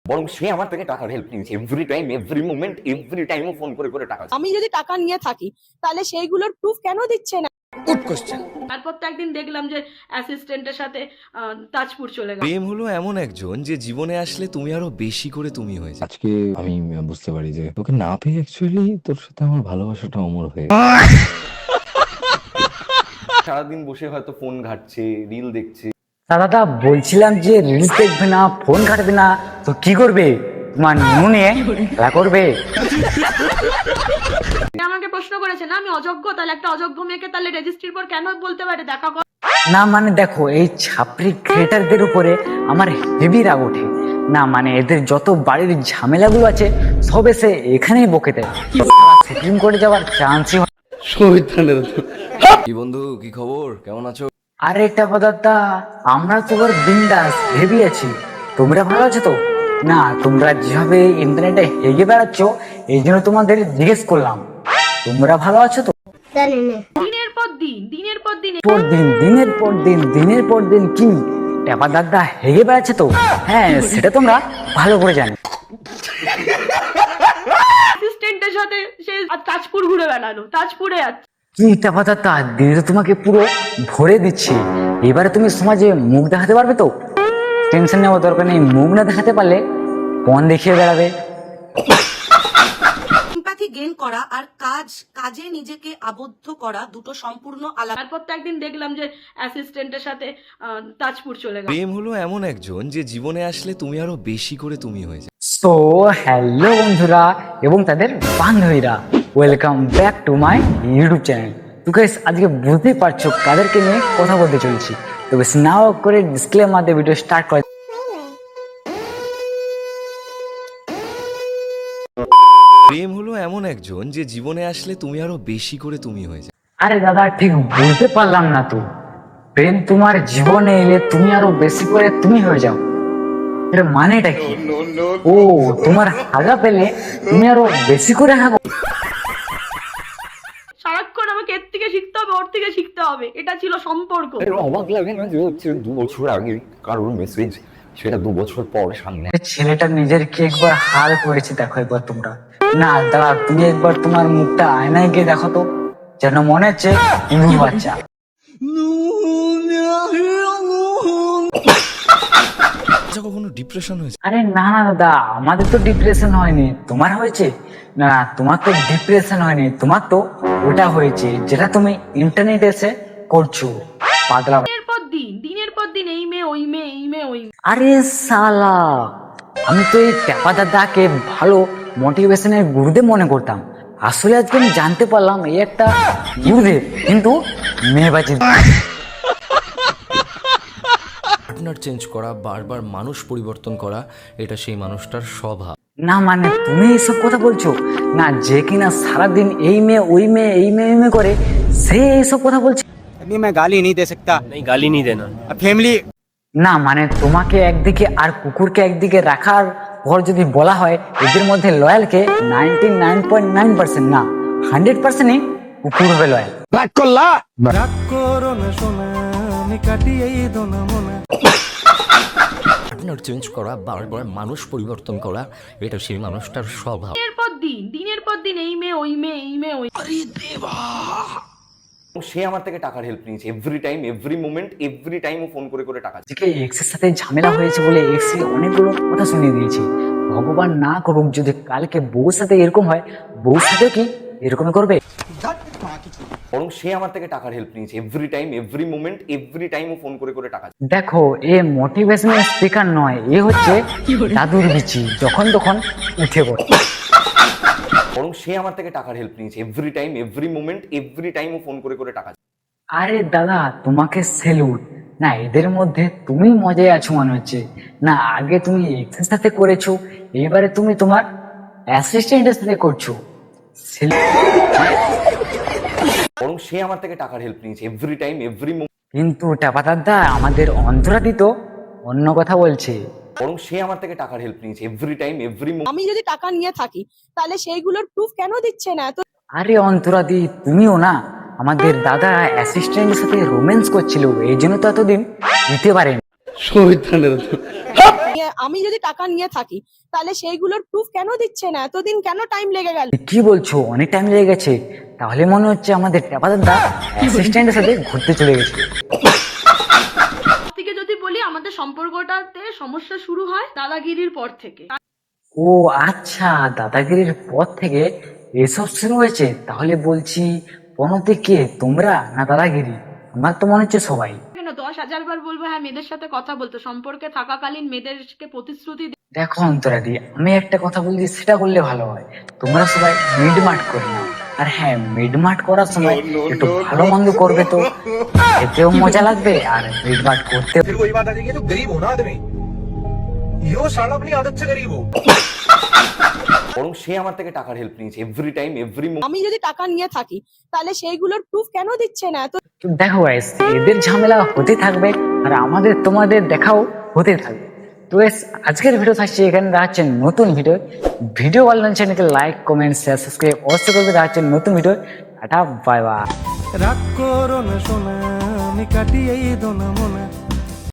বরং সে আমার থেকে টাকার হেল্প নিয়েছে every time, every moment, every time phone করে করে টাকা। আমি যদি টাকা নিয়ে থাকি তাহলে সেইগুলোর প্রুফ কেন দিচ্ছে না? Good question. তারপর তো একদিন দেখলাম যে অ্যাসিস্ট্যান্টের সাথে তাজপুর চলে গেল। প্রেম হলো এমন একজন যে জীবনে আসলে তুমি আরো বেশি করে তুমি হয়ে যাও। আজকে আমি বুঝতে পারি যে তোকে না পেয়ে অ্যাকচুয়ালি তোর সাথে আমার ভালোবাসাটা অমর হয়ে সারাদিন বসে হয়তো ফোন ঘাটছে, রিল দেখছে। দাদা বলছিলাম যে রিলস দেখবে না, ফোন ঘাটবে না, তো কি করবে? তোমার নুনে খেলা করবে। আমাকে প্রশ্ন করেছে না আমি অযোগ্য, তাহলে একটা অযোগ্য মেয়েকে তাহলে রেজিস্ট্রির পর কেন বলতে পারে দেখা কর? না মানে দেখো, এই ছাপরি ক্রিয়েটারদের উপরে আমার হেভি রাগ ওঠে। না মানে এদের যত বাড়ির ঝামেলাগুলো আছে সব এসে এখানেই বকে দেয়, সেটিং করে যাওয়ার চান্সই হয়। কি বন্ধু, কি খবর, কেমন আছো? আরে একটা পদার্থা, আমরা তো ওর বিন্দাস হেভি আছি। তোমরা ভালো আছো তো? না তোমরা যেভাবে ইন্টারনেটে হেগে বেড়াচ্ছ এই জন্য তোমাদের জিজ্ঞেস করলাম, তোমরা ভালো আছো তো? দিনের পর দিন দিনের পর দিন পর দিন দিনের পর দিন দিনের পর দিন কি ট্যাপা দাদা হেগে বেড়াচ্ছে তো? হ্যাঁ সেটা তোমরা ভালো করে জানো। অ্যাসিস্ট্যান্টের সাথে সে তাজপুর ঘুরে বেড়ালো, তাজপুরে যাচ্ছে। কি ট্যাপা দাদা, দিনে তো তোমাকে পুরো ভরে দিচ্ছি। এবারে তুমি সমাজে মুখ দেখাতে পারবে তো? টেনশন নেওয়ার দরকার নেই, মুখ না দেখাতে পারলে পণ দেখিয়ে বেড়াবে। এমপ্যাথি গেইন করা আর কাজে নিজেকে আবদ্ধ করা দুটো সম্পূর্ণ আলাদা। তারপর তো একদিন দেখলাম যে অ্যাসিস্ট্যান্টের সাথে তাজপুর চলে গেল। প্রেম হলো এমন একজন যে জীবনে আসলে তুমি আরো বেশি করে তুমি হয়ে যাও। সো হ্যালো বন্ধুরা এবং তাদের বান্ধবীরা, welcome back to my YouTube channel. তো গাইস আজকে বুঝতেই পারছো কাদেরকে নিয়ে কথা বলতে চলছি। তো বেশ নাও করে ডিসক্লেমার দিয়ে ভিডিও স্টার্ট করে। প্রেম হলো এমন একজন যে জীবনে আসলে তুমি আরো বেশি করে তুমি হয়ে যাও। আরে দাদা ঠিক বুঝতে পারলাম না তো, প্রেম তোমার জীবনে এলে তুমি আরো বেশি করে তুমি হয়ে যাও, এর মানেটা কি? ও তোমার হাগা পেলে তুমি আরো বেশি করে হাগো। সারাক্ষণ আমাকে এর থেকে শিখতে হবে, ওর থেকে শিখতে হবে, এটা ছিল সম্পর্ক। অবাক লাগে না যে হচ্ছে 2 বছর আগে কারোর মেসেজ, সেটা 2 বছর পর সামনে। ছেলেটা নিজের কি একবার হাল করেছে দেখো একবার তোমরা। না দাদা তুমি একবার তোমার মুখটা আয়নায় গিয়ে দেখো তো, যেন মনে হচ্ছে ইঁদুর বাচ্চা। আচ্ছা, কখনো ডিপ্রেশন হয়েছে? আরে না না দাদা, আমাদের তো ডিপ্রেশন হয়নি, তোমার হয়েছে। না না তোমার তো ডিপ্রেশন হয়নি, তোমার তো ওটা হয়েছে যেটা তুমি ইন্টারনেটে এসে করছো পাতলা। দিনের পর দিন এই মেয়ে ওই মেয়ে, এই মেয়ে ওই মেয়ে। আরে সালা, আমি তো এই ট্যাপা দাদাকে ভালো মোটিভেশনের গুরুদেব মনে করতাম। আসলে আজকে আমি জানতে পারলাম এই একটা গুরুদেব কিন্তু মেয়েবাজি। পার্টনার চেঞ্জ করা, বারবার মানুষ পরিবর্তন করা, এটা সেই মানুষটার স্বভাব। না মানে তুমি এসব কথা বলছো না, যে কিনা সারাদিন এই মেয়ে ওই মেয়ে এই মেয়ে ওই মেয়ে করে, সে এসব কথা বলছে। अभी मैं गाली नहीं दे सकता। नहीं, गाली नहीं देना। अब फैमिली না মানে তোমাকে একদিকে আর কুকুরকে একদিকে রাখার পর যদি বলা হয় এদের মধ্যে লয়ালকে 99.9% না 100%ই কুকুর হবে লয়াল। পার্টনার চেঞ্জ করা, বারবার মানুষ পরিবর্তন করা, এটা সেই মানুষটার স্বভাব। দিনের পর দিন এই মেয়ে ওই মেয়ে, এই মেয়ে ওই। সে আমার থেকে টাকার হেল্প নিয়েছে every time, every moment, every time phone করে করে টাকা। আজকে এক্সের সাথে ঝামেলা হয়েছে বলে এক্স অনেকগুলো কথা শুনিয়ে দিয়েছে। ভগবান না করুক যদি কালকে বউর সাথে এরকম হয়, বউর সাথে কি এরকম করবে? বরং সে আমার থেকে টাকার হেল্প নিয়েছে every time, every moment, every time phone করে করে টাকা। দেখো এ মোটিভেশনাল স্পিকার নয়, এ হচ্ছে দাদুর বিচি, যখন তখন উঠে পড়ে। বরং সে আমার থেকে টাকার হেল্প নিয়েছে every time, every moment, every time phone করে করে টাকা। আরে দাদা তোমাকে সেলুট। না এদের মধ্যে তুমি মজায় আছো মনে হচ্ছে। না আগে তুমি এক্সের সাথে করেছো, এবারে তুমি তোমার অ্যাসিস্ট্যান্টের সাথে করছো। বরং সে আমার থেকে টাকার হেল্প নিয়েছে এভরি টাইম, এভরি মোমেন্ট। কিন্তু টাপাতারদা আমাদের অন্তরাদি তো অন্য কথা বলছে। বরং সে আমার থেকে টাকার হেল্প নিয়েছে এভরি টাইম, এভরি মোমেন্ট। আমি যদি টাকা নিয়ে থাকি তাহলে সেইগুলোর প্রুফ কেন দিচ্ছে না? এত আরে অন্তরাদি তুমিও না, আমাদের দাদা অ্যাসিস্ট্যান্টের সাথে রোম্যান্স করছিল, এই জন্য তো এতদিন দিতে পারেন। আমি যদি টাকা নিয়ে থাকি তাহলে সেইগুলোর প্রুফ কেন দিচ্ছে না? এতদিন কেন টাইম লেগে গেল? কি বলছো, অনেক টাইম লেগে গেছে? তাহলে মনে হচ্ছে আমাদের টেপাদারদা অ্যাসিস্ট্যান্টের সাথে ঘুরতে চলে গেছে। থেকে যদি বলি, আমাদের সম্পর্কটাতে সমস্যা শুরু হয় দাদাগিরির পর থেকে। ও আচ্ছা, দাদাগিরির পর থেকে এসব শুরু হয়েছে। তাহলে বলছি পনতে কে, তোমরা না দাদাগিরি? আমার তো মনে হচ্ছে সবাই। কেন 10,000 বার বলবো হ্যাঁ মেয়েদের সাথে কথা বলতে, সম্পর্কে থাকাকালীন মেয়েদেরকে প্রতিশ্রুতি দেখো অন্তরাদি, আমি একটা কথা বলছি, সেটা করলে ভালো হয়। তোমরা সবাই মিডমার্ট করে নাও। আর হ্যাঁ, মিডমার্ট করার সময় একটু ভালো মন্দ করবে, তো এতেও মজা লাগবে আর মিডমার্ট করতেও। বরং সে আমার থেকে টাকার হেল্প নিয়েছে এভরি টাইম এভরি আমি যদি টাকা নিয়ে থাকি তাহলে সেইগুলোর প্রুফ কেন দিচ্ছে না? তো দেখো গাইস, এদের ঝামেলা হতে থাকবে আর আমাদের তোমাদের দেখাও হতে থাকবে। তো guys, আজকের ভিডিও থাকছে এখানে। দেখাচ্ছে নতুন ভিডিও ভালো লাগলে চ্যানেলকে লাইক কমেন্ট শেয়ার সাবস্ক্রাইব অবশ্যই করবে। দেখাচ্ছে নতুন ভিডিও। Tata bye bye. রাগ করো না সোনা, আমি কাটিয়ে দো না মনে,